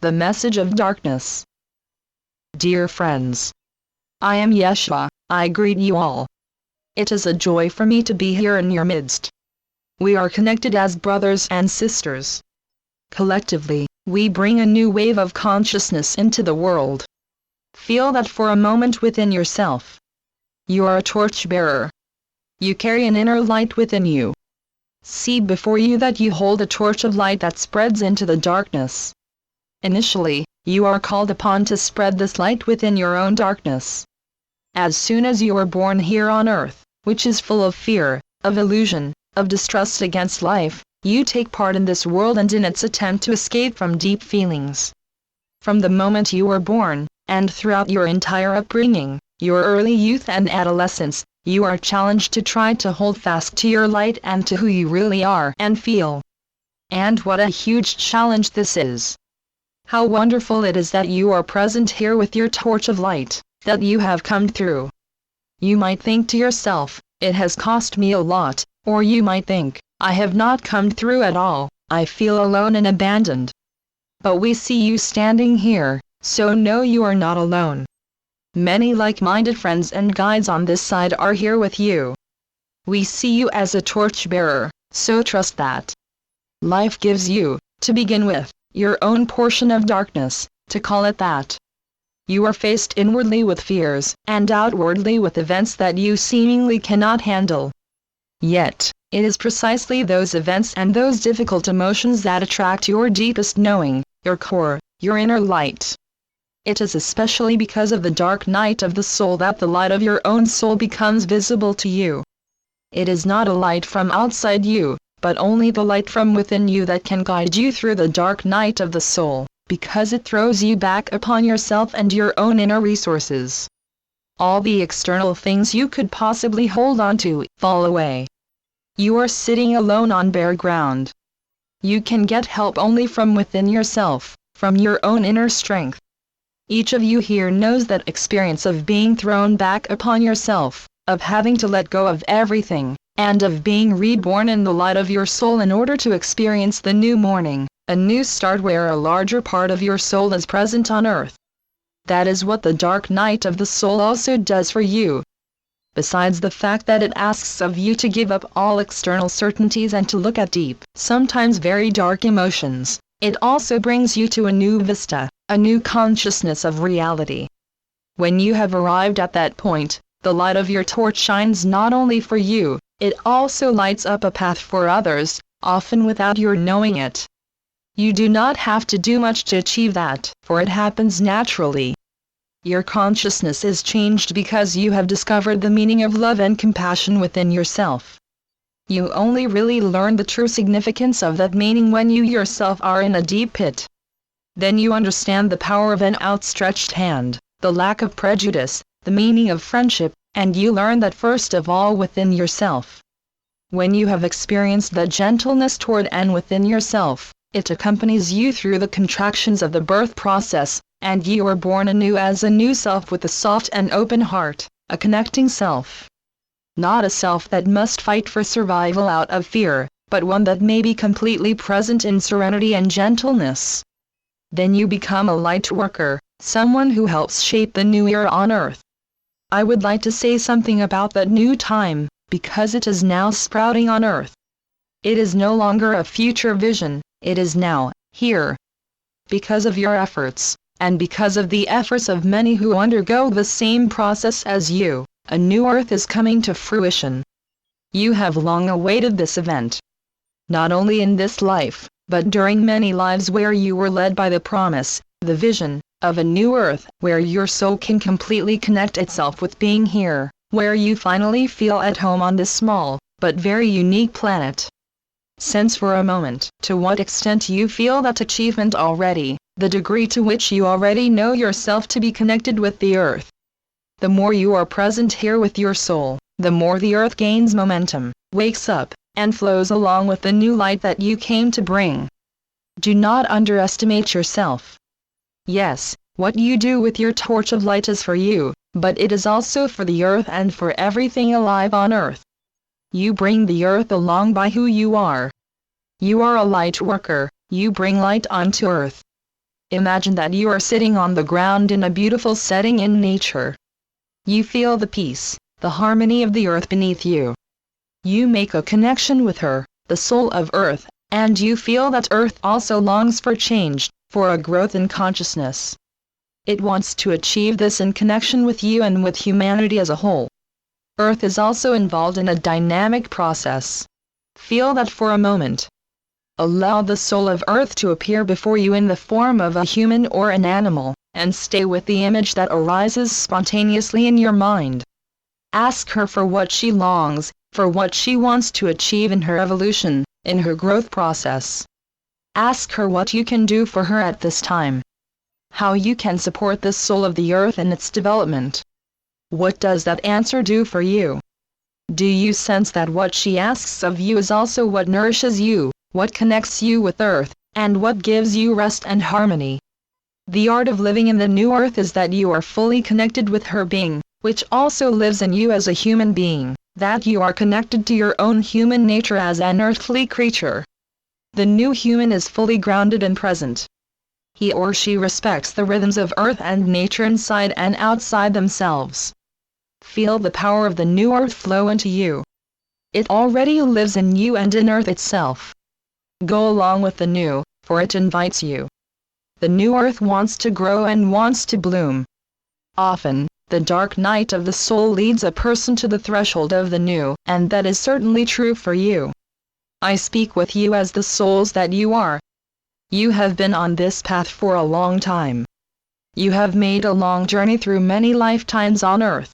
The message of darkness. Dear friends, I am Jeshua. I greet you all. It is a joy for me to be here in your midst. We are connected as brothers and sisters. Collectively, we bring a new wave of consciousness into the world. Feel that for a moment within yourself. You are a torchbearer. You carry an inner light within you. See before you that you hold a torch of light that spreads into the darkness. Initially, you are called upon to spread this light within your own darkness. As soon as you are born here on earth, which is full of fear, of illusion, of distrust against life, you take part in this world and in its attempt to escape from deep feelings. From the moment you were born, and throughout your entire upbringing, your early youth and adolescence, you are challenged to try to hold fast to your light and to who you really are and feel. And what a huge challenge this is! How wonderful it is that you are present here with your torch of light, that you have come through. You might think to yourself, it has cost me a lot, or you might think, I have not come through at all, I feel alone and abandoned. But we see you standing here, so know you are not alone. Many like-minded friends and guides on this side are here with you. We see you as a torchbearer, so trust that. Life gives you, to begin with, your own portion of darkness, to call it that. You are faced inwardly with fears, and outwardly with events that you seemingly cannot handle. Yet, it is precisely those events and those difficult emotions that attract your deepest knowing, your core, your inner light. It is especially because of the dark night of the soul that the light of your own soul becomes visible to you. It is not a light from outside you, but only the light from within you that can guide you through the dark night of the soul, because it throws you back upon yourself and your own inner resources. All the external things you could possibly hold on to fall away. You are sitting alone on bare ground. You can get help only from within yourself, from your own inner strength. Each of you here knows that experience of being thrown back upon yourself, of having to let go of everything, and of being reborn in the light of your soul in order to experience the new morning, a new start where a larger part of your soul is present on earth. That is what the dark night of the soul also does for you. Besides the fact that it asks of you to give up all external certainties and to look at deep, sometimes very dark emotions, it also brings you to a new vista, a new consciousness of reality. When you have arrived at that point, the light of your torch shines not only for you, it also lights up a path for others, often without your knowing it. You do not have to do much to achieve that, for it happens naturally. Your consciousness is changed because you have discovered the meaning of love and compassion within yourself. You only really learn the true significance of that meaning when you yourself are in a deep pit. Then you understand the power of an outstretched hand, the lack of prejudice, the meaning of friendship, and you learn that first of all within yourself. When you have experienced that gentleness toward and within yourself, it accompanies you through the contractions of the birth process, and you are born anew as a new self with a soft and open heart, a connecting self. Not a self that must fight for survival out of fear, but one that may be completely present in serenity and gentleness. Then you become a light worker, someone who helps shape the new era on earth. I would like to say something about that new time, because it is now sprouting on earth. It is no longer a future vision, it is now, here. Because of your efforts, and because of the efforts of many who undergo the same process as you, a new earth is coming to fruition. You have long awaited this event. Not only in this life, but during many lives where you were led by the promise, the vision, of a new earth, where your soul can completely connect itself with being here, where you finally feel at home on this small, but very unique planet. Sense for a moment to what extent you feel that achievement already, the degree to which you already know yourself to be connected with the earth. The more you are present here with your soul, the more the earth gains momentum, wakes up, and flows along with the new light that you came to bring. Do not underestimate yourself. Yes, what you do with your torch of light is for you, but it is also for the earth and for everything alive on earth. You bring the earth along by who you are. You are a light worker, you bring light onto earth. Imagine that you are sitting on the ground in a beautiful setting in nature. You feel the peace, the harmony of the earth beneath you. You make a connection with her, the soul of earth, and you feel that earth also longs for change, for a growth in consciousness. It wants to achieve this in connection with you and with humanity as a whole. Earth is also involved in a dynamic process. Feel that for a moment. Allow the soul of earth to appear before you in the form of a human or an animal, and stay with the image that arises spontaneously in your mind. Ask her for what she longs, for what she wants to achieve in her evolution, in her growth process. Ask her what you can do for her at this time. How you can support this soul of the earth in its development. What does that answer do for you? Do you sense that what she asks of you is also what nourishes you, what connects you with earth, and what gives you rest and harmony? The art of living in the new earth is that you are fully connected with her being, which also lives in you as a human being, that you are connected to your own human nature as an earthly creature. The new human is fully grounded and present. He or she respects the rhythms of earth and nature inside and outside themselves. Feel the power of the new earth flow into you. It already lives in you and in earth itself. Go along with the new, for it invites you. The new earth wants to grow and wants to bloom. Often, the dark night of the soul leads a person to the threshold of the new, and that is certainly true for you. I speak with you as the souls that you are. You have been on this path for a long time. You have made a long journey through many lifetimes on earth.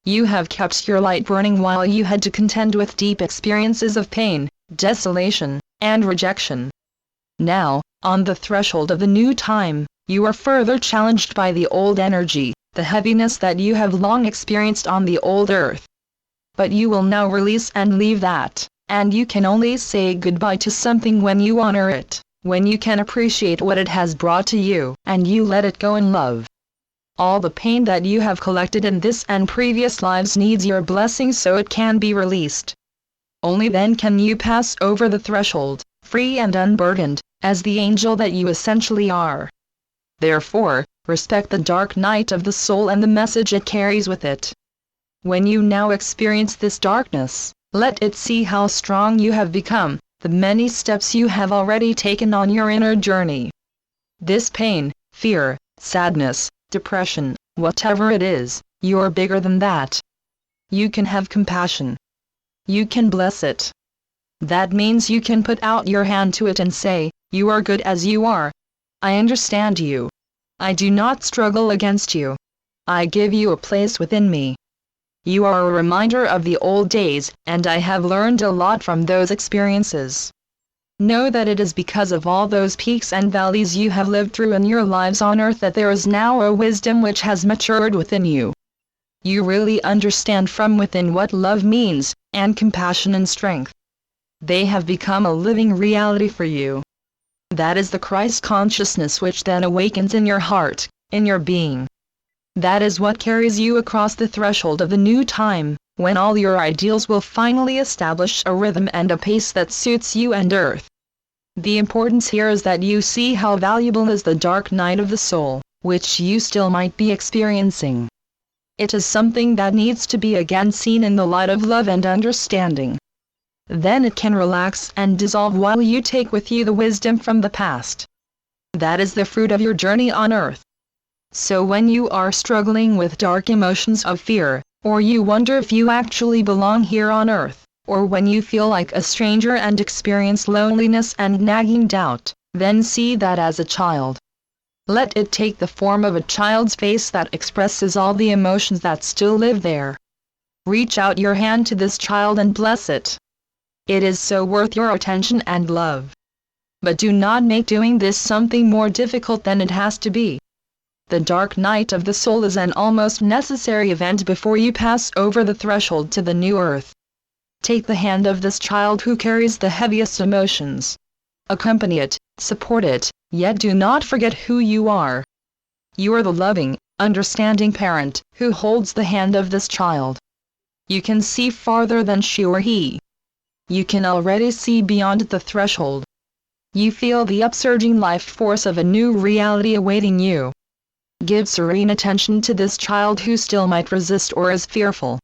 You have kept your light burning while you had to contend with deep experiences of pain, desolation, and rejection. Now, on the threshold of the new time, you are further challenged by the old energy, the heaviness that you have long experienced on the old earth. But you will now release and leave that, and you can only say goodbye to something when you honor it, when you can appreciate what it has brought to you, and you let it go in love. All the pain that you have collected in this and previous lives needs your blessing so it can be released. Only then can you pass over the threshold, free and unburdened, as the angel that you essentially are. Therefore, respect the dark night of the soul and the message it carries with it. When you now experience this darkness, let it see how strong you have become, the many steps you have already taken on your inner journey. This pain, fear, sadness, depression, whatever it is, you're bigger than that. You can have compassion. You can bless it. That means you can put out your hand to it and say, "You are good as you are. I understand you. I do not struggle against you. I give you a place within me. You are a reminder of the old days, and I have learned a lot from those experiences. Know that it is because of all those peaks and valleys you have lived through in your lives on earth that there is now a wisdom which has matured within you. You really understand from within what love means, and compassion and strength. They have become a living reality for you. That is the Christ consciousness which then awakens in your heart, in your being. That is what carries you across the threshold of the new time, when all your ideals will finally establish a rhythm and a pace that suits you and earth. The importance here is that you see how valuable is the dark night of the soul, which you still might be experiencing. It is something that needs to be again seen in the light of love and understanding. Then it can relax and dissolve while you take with you the wisdom from the past. That is the fruit of your journey on earth. So when you are struggling with dark emotions of fear, or you wonder if you actually belong here on earth, or when you feel like a stranger and experience loneliness and nagging doubt, then see that as a child. Let it take the form of a child's face that expresses all the emotions that still live there. Reach out your hand to this child and bless it. It is so worth your attention and love. But do not make doing this something more difficult than it has to be. The dark night of the soul is an almost necessary event before you pass over the threshold to the new earth. Take the hand of this child who carries the heaviest emotions. Accompany it, support it, yet do not forget who you are. You are the loving, understanding parent who holds the hand of this child. You can see farther than she or he. You can already see beyond the threshold. You feel the upsurging life force of a new reality awaiting you. Give serene attention to this child who still might resist or is fearful.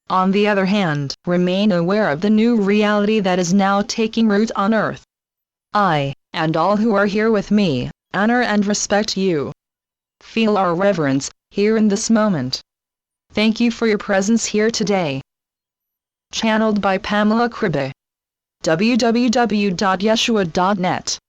On the other hand, remain aware of the new reality that is now taking root on earth. I, and all who are here with me, honor and respect you. Feel our reverence, here in this moment. Thank you for your presence here today. Channeled by Pamela Kribe. www.yeshua.net